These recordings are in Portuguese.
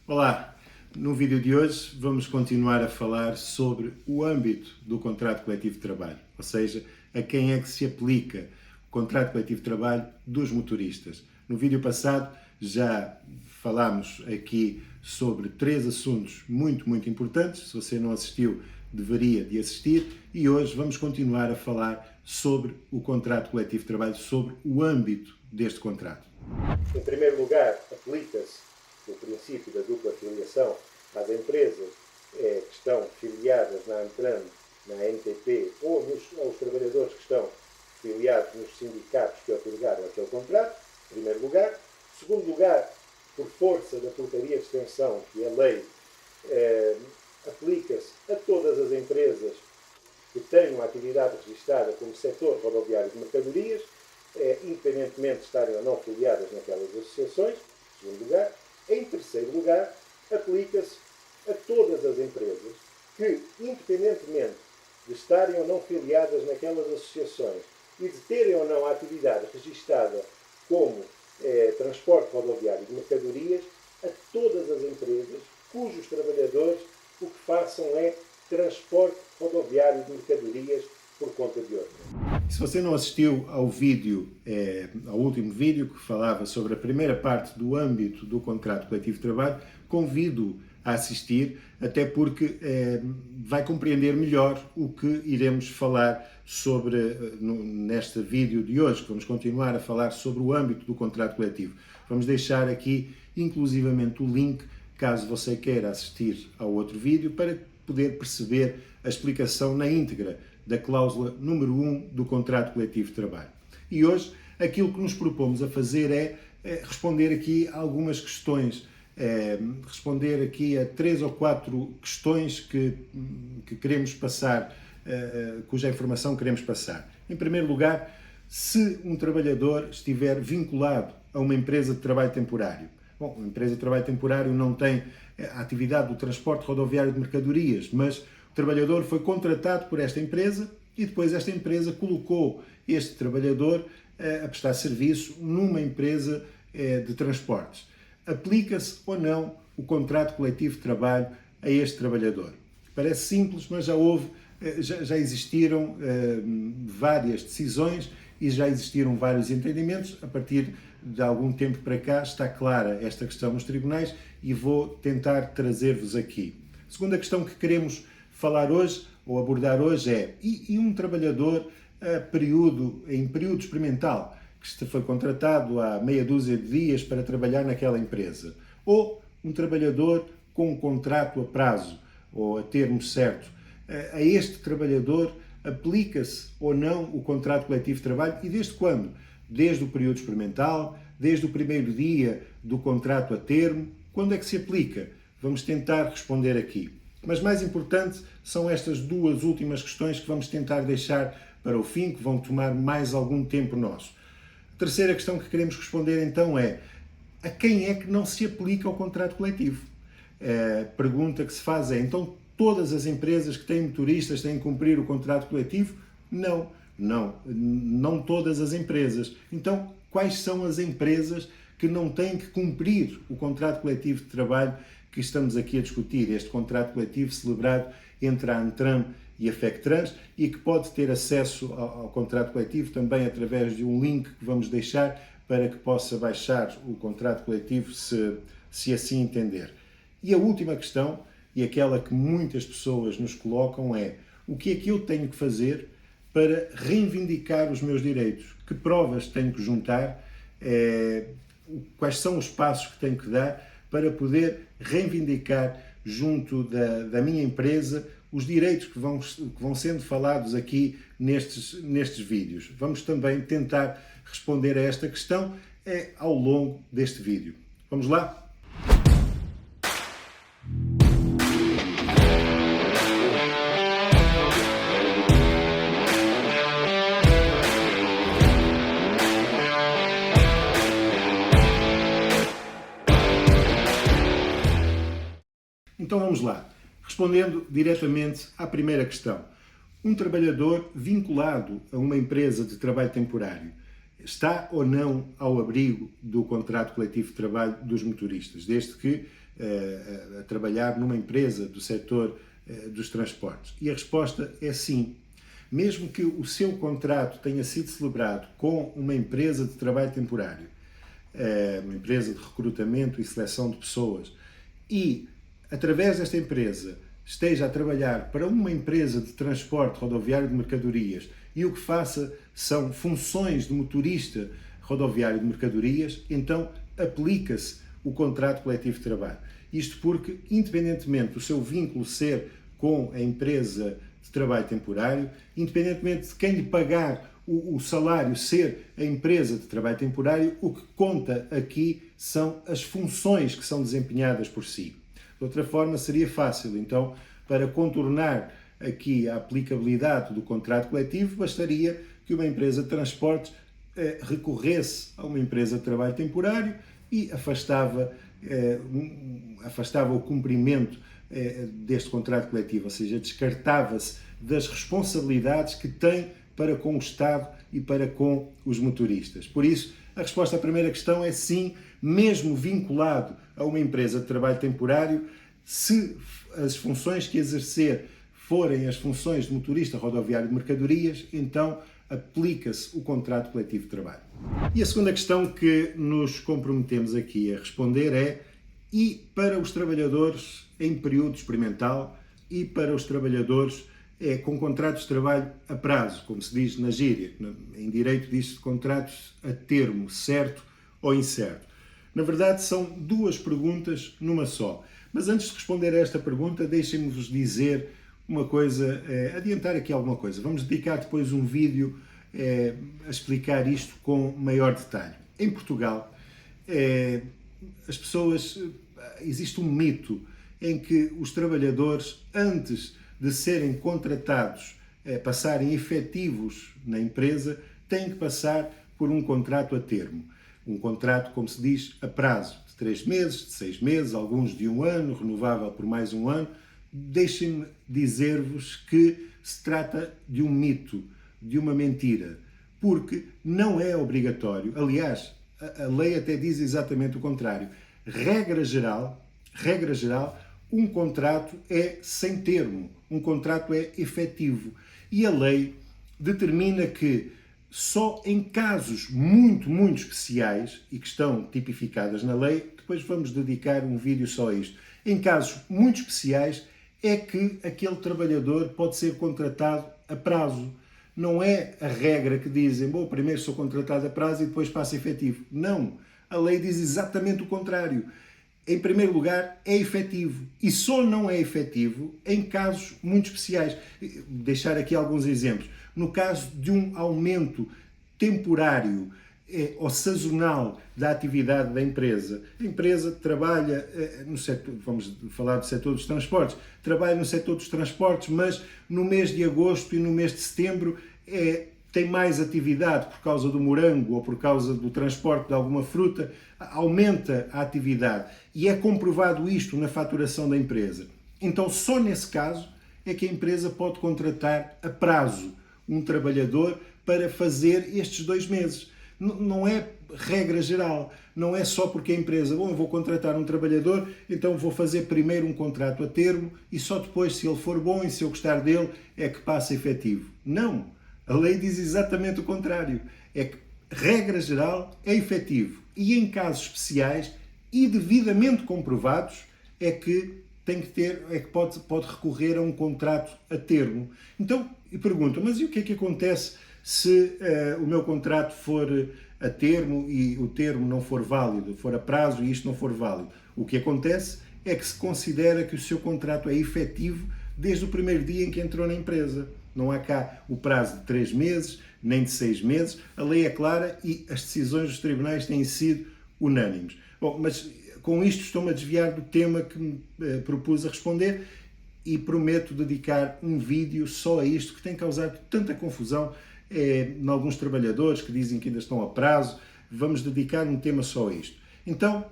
Olá, no vídeo de hoje vamos continuar a falar sobre o âmbito do contrato coletivo de trabalho, ou seja, a quem é que se aplica o contrato coletivo de trabalho dos motoristas. No vídeo passado já falámos aqui sobre 3 assuntos muito importantes. Se você não assistiu, deveria de assistir, e hoje vamos continuar a falar sobre o contrato coletivo de trabalho, sobre o âmbito deste contrato. Em primeiro lugar, aplica-se o princípio da dupla filiação às empresas que estão filiadas na ANTRAN, na NTP ou aos trabalhadores que estão filiados nos sindicatos que otorgaram aquele contrato, em primeiro lugar. Em segundo lugar, por força da portaria de extensão, que é lei, aplica-se a todas as empresas que tenham a atividade registada como setor rodoviário de mercadorias, independentemente de estarem ou não filiadas naquelas associações, em segundo lugar. Em terceiro lugar, aplica-se a todas as empresas que, independentemente de estarem ou não filiadas naquelas associações e de terem ou não a atividade registada como transporte rodoviário de mercadorias, a todas as empresas cujos trabalhadores o que façam é transporte rodoviário de mercadorias por conta de outra. Se você não assistiu ao vídeo, ao último vídeo que falava sobre a primeira parte do âmbito do contrato coletivo de trabalho, convido a assistir, até porque vai compreender melhor o que iremos falar sobre neste vídeo de hoje, que vamos continuar a falar sobre o âmbito do contrato coletivo. Vamos deixar aqui inclusivamente o link, caso você queira assistir ao outro vídeo, para poder perceber a explicação na íntegra da cláusula número 1 do contrato coletivo de trabalho. E hoje aquilo que nos propomos a fazer é responder aqui a algumas questões, responder aqui a 3 ou 4 questões que queremos passar, cuja informação queremos passar. Em primeiro lugar, se um trabalhador estiver vinculado a uma empresa de trabalho temporário. Bom, uma empresa de trabalho temporário não tem a atividade do transporte rodoviário de mercadorias, mas o trabalhador foi contratado por esta empresa e depois esta empresa colocou este trabalhador a prestar serviço numa empresa de transportes. Aplica-se ou não o contrato coletivo de trabalho a este trabalhador? Parece simples, mas já existiram várias decisões e já existiram vários entendimentos. A partir de algum tempo para cá está clara esta questão nos tribunais e vou tentar trazer-vos aqui. A segunda questão que queremos falar hoje, ou abordar hoje, é um trabalhador em período experimental, que foi contratado há meia dúzia de dias para trabalhar naquela empresa, ou um trabalhador com um contrato a prazo, ou a termo certo, a este trabalhador aplica-se ou não o contrato coletivo de trabalho e desde quando? Desde o período experimental, desde o primeiro dia do contrato a termo, quando é que se aplica? Vamos tentar responder aqui. Mas mais importante são estas 2 últimas questões que vamos tentar deixar para o fim, que vão tomar mais algum tempo nosso. A terceira questão que queremos responder então é: a quem é que não se aplica o contrato coletivo? A pergunta que se faz é: então todas as empresas que têm motoristas têm que cumprir o contrato coletivo? Não todas as empresas. Então, quais são as empresas que não têm que cumprir o contrato coletivo de trabalho que estamos aqui a discutir, este contrato coletivo celebrado entre a ANTRAN e a FECTRANS, e que pode ter acesso ao contrato coletivo também através de um link que vamos deixar para que possa baixar o contrato coletivo se assim entender. E a última questão, e aquela que muitas pessoas nos colocam, é: o que é que eu tenho que fazer para reivindicar os meus direitos? Que provas tenho que juntar? Quais são os passos que tenho que dar para poder reivindicar junto da minha empresa os direitos que vão sendo falados aqui nestes vídeos? Vamos também tentar responder a esta questão ao longo deste vídeo. Vamos lá? Então vamos lá. Respondendo diretamente à primeira questão. Um trabalhador vinculado a uma empresa de trabalho temporário está ou não ao abrigo do contrato coletivo de trabalho dos motoristas, desde que a trabalhar numa empresa do setor dos transportes? E a resposta é sim. Mesmo que o seu contrato tenha sido celebrado com uma empresa de trabalho temporário, uma empresa de recrutamento e seleção de pessoas, e através desta empresa esteja a trabalhar para uma empresa de transporte rodoviário de mercadorias e o que faça são funções de motorista rodoviário de mercadorias, então aplica-se o contrato coletivo de trabalho. Isto porque, independentemente do seu vínculo ser com a empresa de trabalho temporário, independentemente de quem lhe pagar o salário ser a empresa de trabalho temporário, o que conta aqui são as funções que são desempenhadas por si. De outra forma, seria fácil. Então, para contornar aqui a aplicabilidade do contrato coletivo, bastaria que uma empresa de transportes recorresse a uma empresa de trabalho temporário e afastava o cumprimento deste contrato coletivo, ou seja, descartava-se das responsabilidades que tem para com o Estado e para com os motoristas. Por isso, a resposta à primeira questão é sim, mesmo vinculado a uma empresa de trabalho temporário, se as funções que exercer forem as funções de motorista rodoviário de mercadorias, então aplica-se o contrato coletivo de trabalho. E a segunda questão que nos comprometemos aqui a responder é: e para os trabalhadores em período experimental e para os trabalhadores com contratos de trabalho a prazo, como se diz na gíria, em direito diz-se de contratos a termo, certo ou incerto? Na verdade, são duas perguntas numa só. Mas antes de responder a esta pergunta, deixem-me-vos dizer uma coisa, adiantar aqui alguma coisa. Vamos dedicar depois um vídeo a explicar isto com maior detalhe. Em Portugal, existe um mito em que os trabalhadores, antes de serem contratados, passarem efetivos na empresa, têm que passar por um contrato a termo. Um contrato, como se diz, a prazo, de 3 meses, de 6 meses, alguns de 1 ano, renovável por mais 1 ano. Deixem-me dizer-vos que se trata de um mito, de uma mentira, porque não é obrigatório. Aliás, a lei até diz exatamente o contrário. Regra geral, um contrato é sem termo, um contrato é efetivo. E a lei determina que só em casos muito especiais, e que estão tipificadas na lei, depois vamos dedicar um vídeo só a isto, em casos muito especiais é que aquele trabalhador pode ser contratado a prazo. Não é a regra que dizem, bom, primeiro sou contratado a prazo e depois passo a efetivo. Não, a lei diz exatamente o contrário. Em primeiro lugar, é efetivo. E só não é efetivo em casos muito especiais. Deixar aqui alguns exemplos. No caso de um aumento temporário ou sazonal da atividade da empresa. A empresa trabalha no setor, vamos falar do setor dos transportes, trabalha no setor dos transportes, mas no mês de agosto e no mês de setembro tem mais atividade por causa do morango ou por causa do transporte de alguma fruta, aumenta a atividade e é comprovado isto na faturação da empresa. Então, só nesse caso é que a empresa pode contratar a prazo um trabalhador para fazer estes 2 meses. Não é regra geral, não é só porque a empresa, bom, eu vou contratar um trabalhador, então vou fazer primeiro um contrato a termo e só depois, se ele for bom e se eu gostar dele, é que passa efetivo. Não! A lei diz exatamente o contrário. É que, regra geral, é efetivo. E em casos especiais e devidamente comprovados, é que pode recorrer a um contrato a termo. Então, eu pergunto, mas e o que é que acontece se o meu contrato for a termo e o termo não for válido, for a prazo e isto não for válido? O que acontece é que se considera que o seu contrato é efetivo desde o primeiro dia em que entrou na empresa. Não há cá o prazo de 3 meses, nem de 6 meses. A lei é clara e as decisões dos tribunais têm sido unânimes. Bom, mas com isto estou-me a desviar do tema que me propus a responder e prometo dedicar um vídeo só a isto, que tem causado tanta confusão em alguns trabalhadores que dizem que ainda estão a prazo. Vamos dedicar um tema só a isto. Então,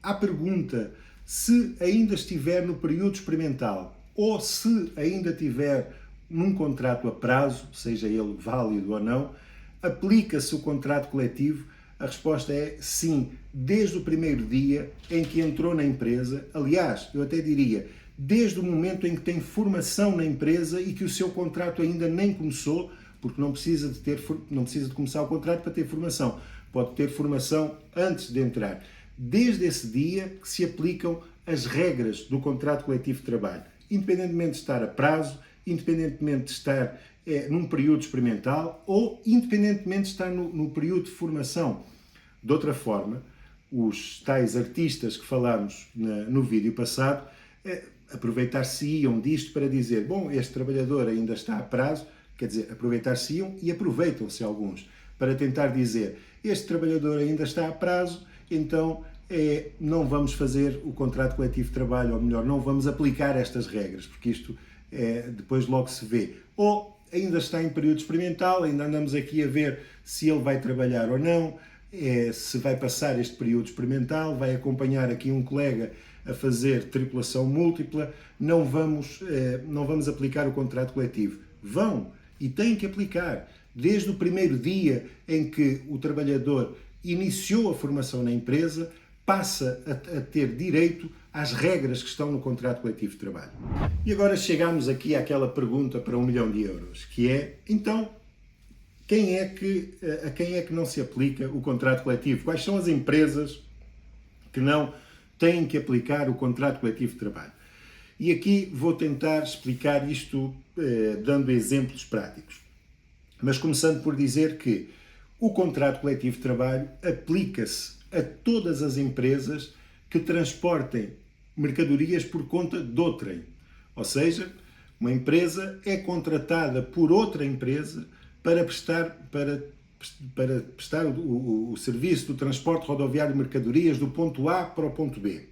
à pergunta se ainda estiver no período experimental ou se ainda tiver num contrato a prazo, seja ele válido ou não, aplica-se o contrato coletivo A resposta é sim, desde o primeiro dia em que entrou na empresa. Aliás, eu até diria, desde o momento em que tem formação na empresa e que o seu contrato ainda nem começou, porque não precisa de começar o contrato para ter formação. Pode ter formação antes de entrar. Desde esse dia que se aplicam as regras do contrato coletivo de trabalho, independentemente de estar a prazo, independentemente de estar num período experimental ou independentemente de estar no período de formação. De outra forma, os tais artistas que falámos no vídeo passado aproveitar-se-iam disto para dizer, bom, este trabalhador ainda está a prazo, quer dizer, aproveitar-se-iam e aproveitam-se alguns para tentar dizer, este trabalhador ainda está a prazo, então não vamos fazer o contrato coletivo de trabalho, ou melhor, não vamos aplicar estas regras, porque isto depois logo se vê. Ou ainda está em período experimental, ainda andamos aqui a ver se ele vai trabalhar ou não, se vai passar este período experimental, vai acompanhar aqui um colega a fazer tripulação múltipla, não vamos aplicar o contrato coletivo. Vão e têm que aplicar. Desde o primeiro dia em que o trabalhador iniciou a formação na empresa, passa a ter direito às regras que estão no contrato coletivo de trabalho. E agora chegamos aqui àquela pergunta para 1 milhão de euros, que é, então, a quem é que não se aplica o contrato coletivo? Quais são as empresas que não têm que aplicar o contrato coletivo de trabalho? E aqui vou tentar explicar isto dando exemplos práticos. Mas começando por dizer que o contrato coletivo de trabalho aplica-se a todas as empresas que transportem mercadorias por conta de outrem. Ou seja, uma empresa é contratada por outra empresa para prestar o serviço do transporte rodoviário de mercadorias do ponto A para o ponto B.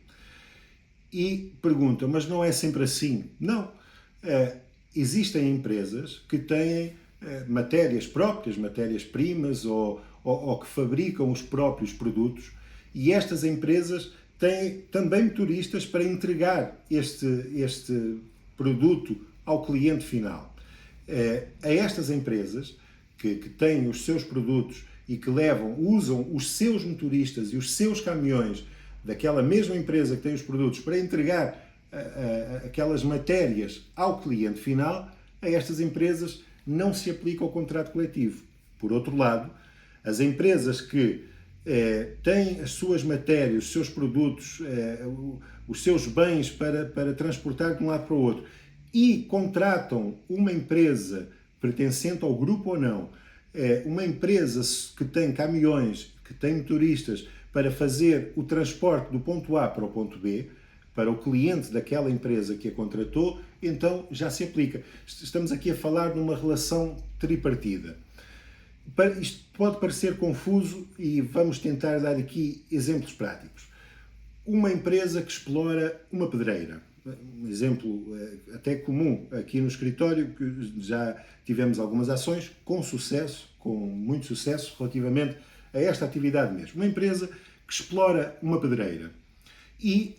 E perguntam, mas não é sempre assim? Não. Existem empresas que têm matérias próprias, matérias-primas ou que fabricam os próprios produtos, e estas empresas têm também motoristas para entregar este produto ao cliente final. A estas empresas que têm os seus produtos e que usam os seus motoristas e os seus caminhões daquela mesma empresa que tem os produtos para entregar aquelas matérias ao cliente final, a estas empresas não se aplica o contrato coletivo. Por outro lado, as empresas que têm as suas matérias, os seus produtos, os seus bens para transportar de um lado para o outro e contratam uma empresa pertencente ao grupo ou não, uma empresa que tem caminhões, que tem motoristas para fazer o transporte do ponto A para o ponto B, para o cliente daquela empresa que a contratou, então já se aplica. Estamos aqui a falar numa relação tripartida. Isto pode parecer confuso e vamos tentar dar aqui exemplos práticos. Uma empresa que explora uma pedreira, um exemplo até comum aqui no escritório, que já tivemos algumas ações com sucesso, com muito sucesso relativamente a esta atividade mesmo. Uma empresa que explora uma pedreira e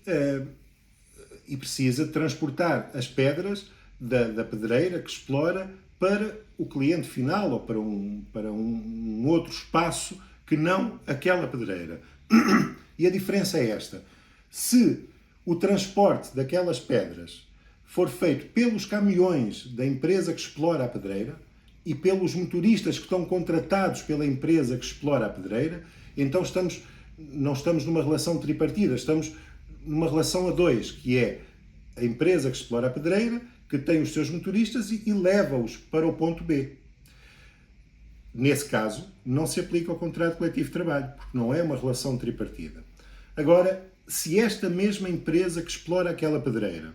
precisa transportar as pedras da pedreira que explora para o cliente final ou para um outro espaço que não aquela pedreira. E a diferença é esta. Se o transporte daquelas pedras for feito pelos caminhões da empresa que explora a pedreira e pelos motoristas que estão contratados pela empresa que explora a pedreira, então não estamos numa relação tripartida, estamos numa relação a dois, que é a empresa que explora a pedreira, que tem os seus motoristas e leva-os para o ponto B. Nesse caso, não se aplica o contrato coletivo de trabalho, porque não é uma relação tripartida. Agora, se esta mesma empresa que explora aquela pedreira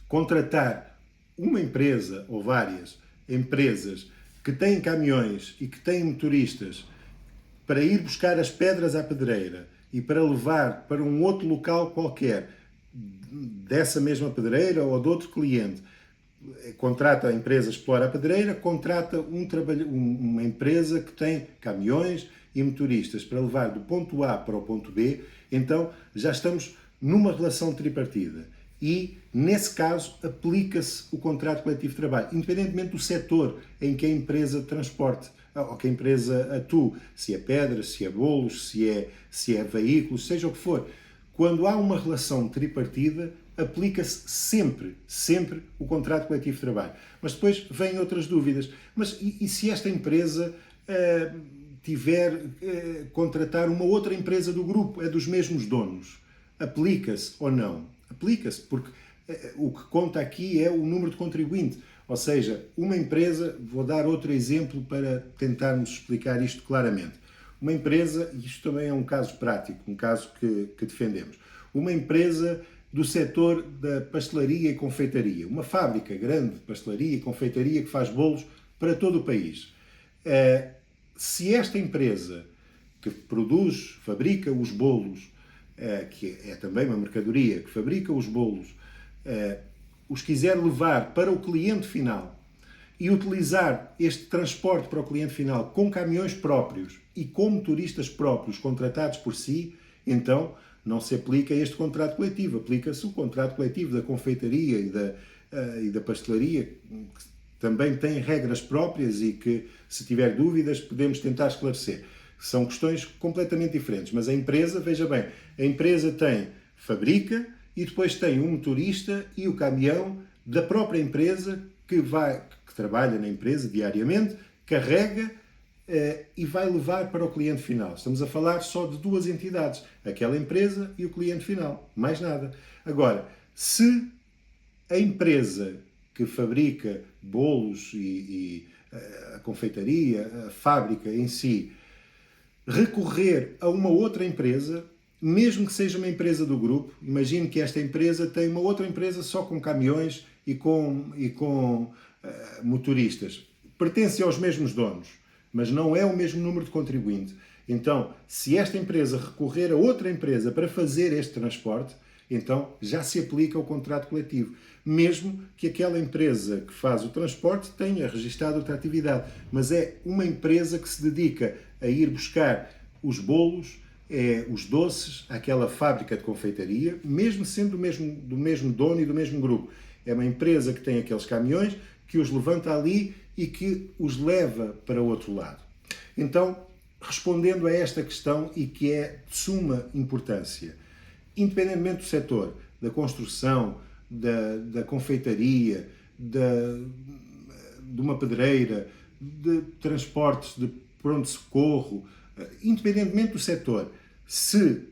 contratar uma empresa ou várias empresas que têm caminhões e que têm motoristas para ir buscar as pedras à pedreira e para levar para um outro local qualquer dessa mesma pedreira ou de outro cliente, contrata a empresa que explora a pedreira, contrata uma empresa que tem caminhões e motoristas para levar do ponto A para o ponto B, então já estamos numa relação tripartida. E, nesse caso, aplica-se o contrato coletivo de trabalho, independentemente do setor em que a empresa transporte ou que a empresa atua, se é pedras, se é bolos, se é veículos, seja o que for. Quando há uma relação tripartida, aplica-se sempre o contrato coletivo de trabalho. Mas depois vêm outras dúvidas. Mas e se esta empresa tiver contratar uma outra empresa do grupo, é dos mesmos donos? Aplica-se ou não? Aplica-se, porque o que conta aqui é o número de contribuinte. Ou seja, uma empresa, vou dar outro exemplo para tentarmos explicar isto claramente. Uma empresa, e isto também é um caso prático, um caso que defendemos, uma empresa do setor da pastelaria e confeitaria, uma fábrica grande de pastelaria e confeitaria que faz bolos para todo o país. Se esta empresa que produz, fabrica os bolos, que é também uma mercadoria, que fabrica os bolos, os quiser levar para o cliente final e utilizar este transporte para o cliente final com caminhões próprios e com motoristas próprios contratados por si, então não se aplica este contrato coletivo, aplica-se o contrato coletivo da confeitaria e da pastelaria, que também tem regras próprias e que, se tiver dúvidas, podemos tentar esclarecer. São questões completamente diferentes, mas a empresa, veja bem, a empresa fabrica e depois tem um motorista e o caminhão da própria empresa que trabalha na empresa diariamente, carrega e vai levar para o cliente final. Estamos a falar só de duas entidades, aquela empresa e o cliente final, mais nada. Agora, se a empresa que fabrica bolos e a confeitaria, a fábrica em si, recorrer a uma outra empresa, mesmo que seja uma empresa do grupo, imagine que esta empresa tem uma outra empresa só com caminhões e com motoristas, pertence aos mesmos donos, mas não é o mesmo número de contribuinte. Então, se esta empresa recorrer a outra empresa para fazer este transporte, então já se aplica o contrato coletivo, mesmo que aquela empresa que faz o transporte tenha registado outra atividade, mas é uma empresa que se dedica a ir buscar os bolos, os doces, àquela fábrica de confeitaria, mesmo sendo do mesmo dono e do mesmo grupo. É uma empresa que tem aqueles caminhões, que os levanta ali e que os leva para o outro lado. Então, respondendo a esta questão, e que é de suma importância, independentemente do setor, da construção, da confeitaria, de uma pedreira, de transportes, de pronto-socorro, independentemente do setor, se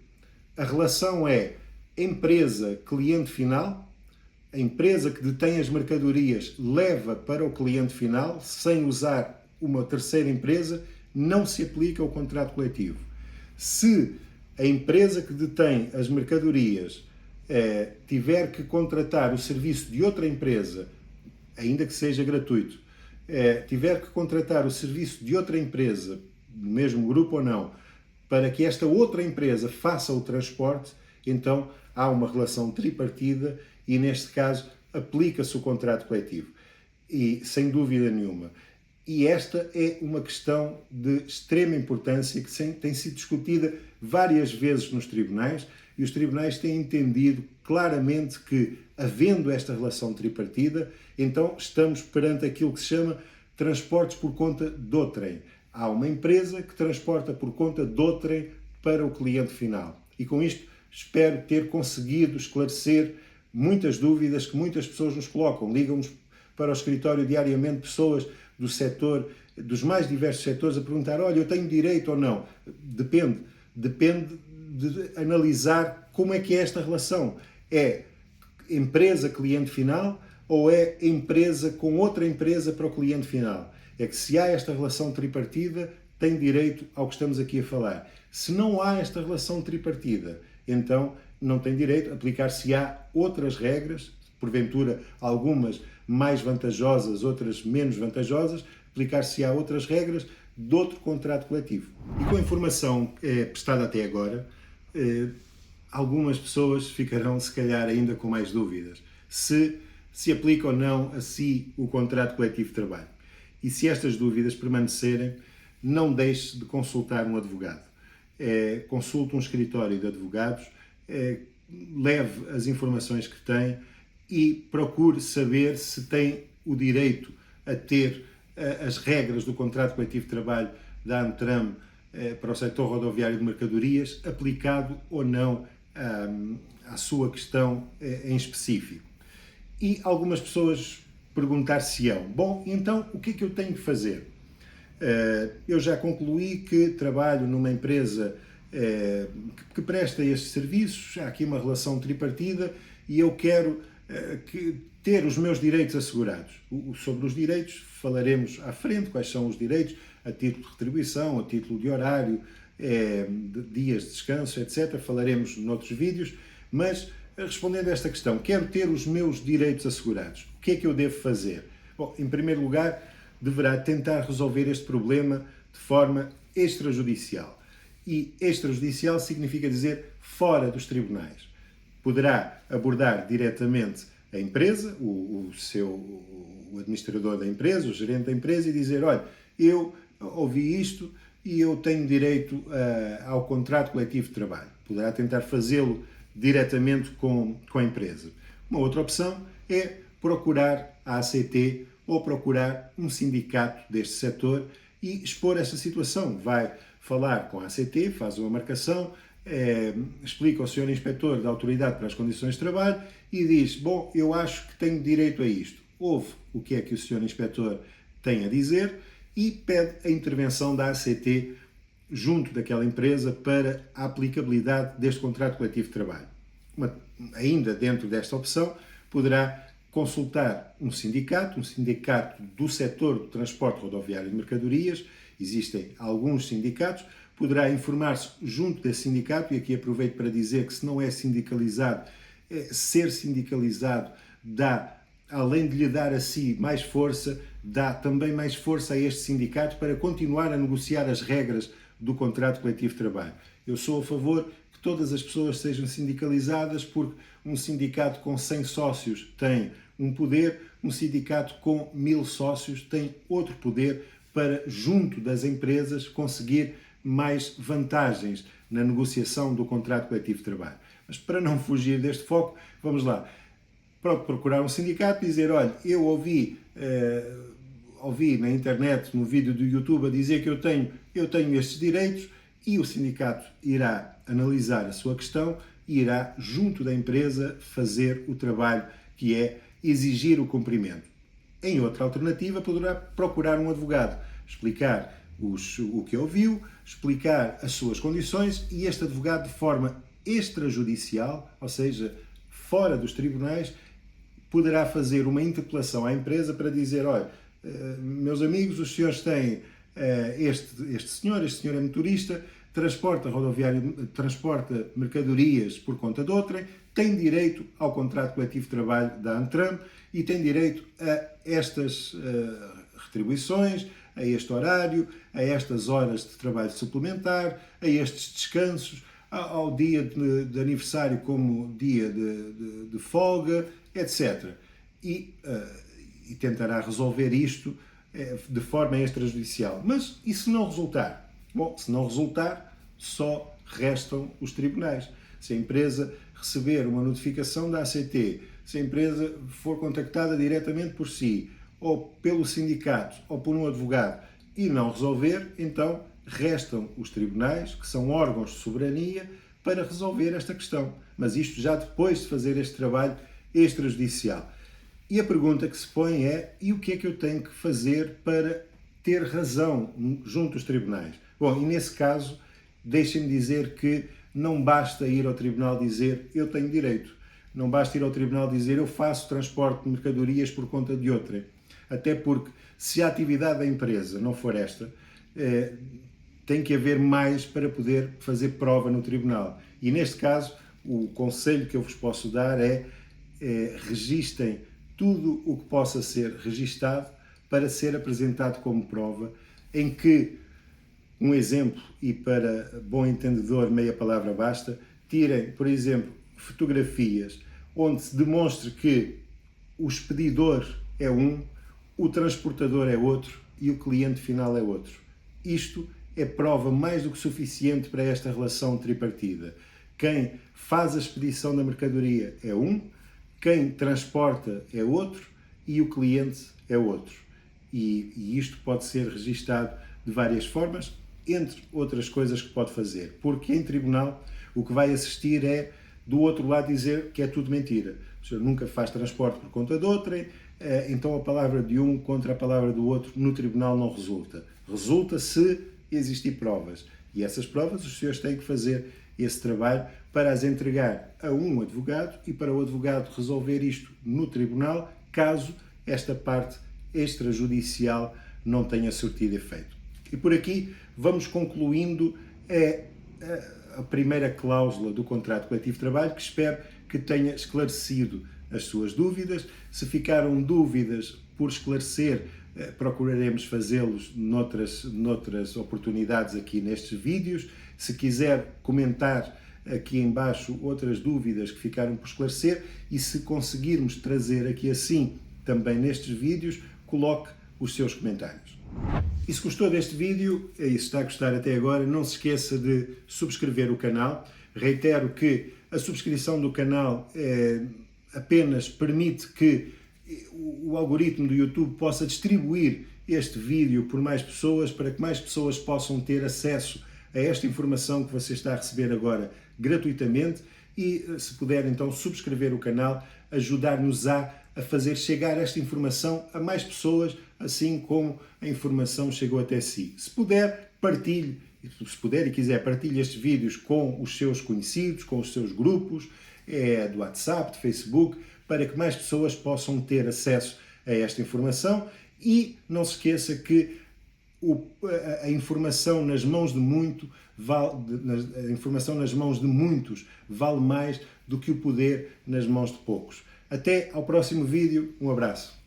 a relação é empresa-cliente final, a empresa que detém as mercadorias leva para o cliente final, sem usar uma terceira empresa, não se aplica o contrato coletivo. Se a empresa que detém as mercadorias tiver que contratar o serviço de outra empresa, ainda que seja gratuito, tiver que contratar o serviço de outra empresa, do mesmo grupo ou não, para que esta outra empresa faça o transporte, então há uma relação tripartida e, neste caso, aplica-se o contrato coletivo. E, sem dúvida nenhuma. E esta é uma questão de extrema importância que tem sido discutida várias vezes nos tribunais, e os tribunais têm entendido claramente que, havendo esta relação tripartida, então estamos perante aquilo que se chama transportes por conta de outrem. Há uma empresa que transporta por conta de outrem para o cliente final. E com isto espero ter conseguido esclarecer muitas dúvidas que muitas pessoas nos colocam. Ligam-nos para o escritório diariamente pessoas do setor, dos mais diversos setores, a perguntar: olha, eu tenho direito ou não? Depende de analisar como é que é esta relação. É empresa-cliente final ou é empresa com outra empresa para o cliente final? É que, se há esta relação tripartida, tem direito ao que estamos aqui a falar. Se não há esta relação tripartida, então não tem direito, aplicar-se-á outras regras, porventura algumas mais vantajosas, outras menos vantajosas, aplicar-se-á outras regras de outro contrato coletivo. E com a informação prestada até agora, algumas pessoas ficarão, se calhar, ainda com mais dúvidas se aplica ou não a si o contrato coletivo de trabalho. E se estas dúvidas permanecerem, não deixe de consultar um advogado. Consulte um escritório de advogados, leve as informações que tem e procure saber se tem o direito a ter as regras do contrato coletivo de trabalho da ANTRAM para o setor rodoviário de mercadorias, aplicado ou não à sua questão em específico. E algumas pessoas perguntar-se-ão, bom, então o que é que eu tenho que fazer? Eu já concluí que trabalho numa empresa que presta estes serviços, há aqui uma relação tripartida e eu quero ter os meus direitos assegurados. Sobre os direitos falaremos à frente, quais são os direitos, a título de retribuição, a título de horário, de dias de descanso, etc. Falaremos noutros vídeos, mas respondendo a esta questão, quero ter os meus direitos assegurados. O que é que eu devo fazer? Bom, em primeiro lugar, deverá tentar resolver este problema de forma extrajudicial. E extrajudicial significa dizer fora dos tribunais. Poderá abordar diretamente a empresa, o administrador da empresa, o gerente da empresa, e dizer, olha, eu ouvi isto e eu tenho direito ao contrato coletivo de trabalho. Poderá tentar fazê-lo diretamente com a empresa. Uma outra opção é procurar a ACT ou procurar um sindicato deste setor e expor esta situação. Vai falar com a ACT, faz uma marcação, explica ao Sr. Inspetor da Autoridade para as Condições de Trabalho e diz, bom, eu acho que tenho direito a isto. Ouve o que é que o Sr. Inspetor tem a dizer e pede a intervenção da ACT junto daquela empresa para a aplicabilidade deste contrato coletivo de trabalho. Ainda dentro desta opção, poderá consultar um sindicato do setor do transporte rodoviário de mercadorias, existem alguns sindicatos, poderá informar-se junto desse sindicato, e aqui aproveito para dizer que se não é sindicalizado, ser sindicalizado dá, além de lhe dar a si mais força, dá também mais força a este sindicato para continuar a negociar as regras do contrato coletivo de trabalho. Eu sou a favor que todas as pessoas sejam sindicalizadas, porque um sindicato com 100 sócios tem um poder, um sindicato com 1000 sócios tem outro poder para, junto das empresas, conseguir mais vantagens na negociação do contrato coletivo de trabalho. Mas para não fugir deste foco, vamos lá. Procurar um sindicato e dizer, olha, eu ouvi na internet, no vídeo do YouTube, a dizer que eu tenho estes direitos, e o sindicato irá analisar a sua questão e irá, junto da empresa, fazer o trabalho que é exigir o cumprimento. Em outra alternativa, poderá procurar um advogado, explicar o que ouviu, explicar as suas condições, e este advogado, de forma extrajudicial, ou seja, fora dos tribunais, poderá fazer uma interpelação à empresa para dizer, olha, meus amigos, os senhores têm este senhor é motorista, transporta mercadorias por conta de outrem, tem direito ao contrato coletivo de trabalho da ANTRAM e tem direito a estas retribuições, a este horário, a estas horas de trabalho suplementar, a estes descansos, ao dia de aniversário como dia de folga, etc. E tentará resolver isto de forma extrajudicial. Mas e se não resultar? Bom, se não resultar, só restam os tribunais. Se a empresa receber uma notificação da ACT, se a empresa for contactada diretamente por si, ou pelo sindicato, ou por um advogado, e não resolver, então restam os tribunais, que são órgãos de soberania, para resolver esta questão. Mas isto já depois de fazer este trabalho extrajudicial. E a pergunta que se põe é, e o que é que eu tenho que fazer para ter razão junto dos tribunais? Bom, e nesse caso, deixem-me dizer que não basta ir ao tribunal dizer eu tenho direito. Não basta ir ao tribunal dizer eu faço transporte de mercadorias por conta de outrem. Até porque, se a atividade da empresa não for esta, tem que haver mais para poder fazer prova no tribunal. E neste caso, o conselho que eu vos posso dar é registem tudo o que possa ser registado para ser apresentado como prova, em que, um exemplo, e para bom entendedor meia palavra basta, tirem, por exemplo, fotografias onde se demonstre que o expedidor é um, o transportador é outro e o cliente final é outro. Isto é prova mais do que suficiente para esta relação tripartida. Quem faz a expedição da mercadoria é um, quem transporta é outro e o cliente é outro. E isto pode ser registado de várias formas, entre outras coisas que pode fazer. Porque em tribunal o que vai assistir é, do outro lado, dizer que é tudo mentira. O senhor nunca faz transporte por conta de outrem, então a palavra de um contra a palavra do outro no tribunal não resulta. Resulta se existir provas. E essas provas os senhores têm que fazer esse trabalho para as entregar a um advogado e para o advogado resolver isto no tribunal, caso esta parte extrajudicial não tenha surtido efeito. E por aqui vamos concluindo a primeira cláusula do contrato coletivo de trabalho, que espero que tenha esclarecido as suas dúvidas. Se ficaram dúvidas por esclarecer, procuraremos fazê-los noutras oportunidades aqui nestes vídeos. Se quiser comentar aqui em baixo outras dúvidas que ficaram por esclarecer, e se conseguirmos trazer aqui assim também nestes vídeos, coloque os seus comentários. E se gostou deste vídeo, e se está a gostar até agora, não se esqueça de subscrever o canal. Reitero que a subscrição do canal apenas permite que o algoritmo do YouTube possa distribuir este vídeo por mais pessoas, para que mais pessoas possam ter acesso a esta informação que você está a receber agora gratuitamente. E se puder então subscrever o canal, ajudar-nos a fazer chegar esta informação a mais pessoas, assim como a informação chegou até si. Se puder, partilhe. Se puder e quiser, partilhe estes vídeos com os seus conhecidos, com os seus grupos, do WhatsApp, do Facebook, para que mais pessoas possam ter acesso a esta informação. E não se esqueça que a informação nas mãos de muitos vale mais do que o poder nas mãos de poucos. Até ao próximo vídeo, um abraço.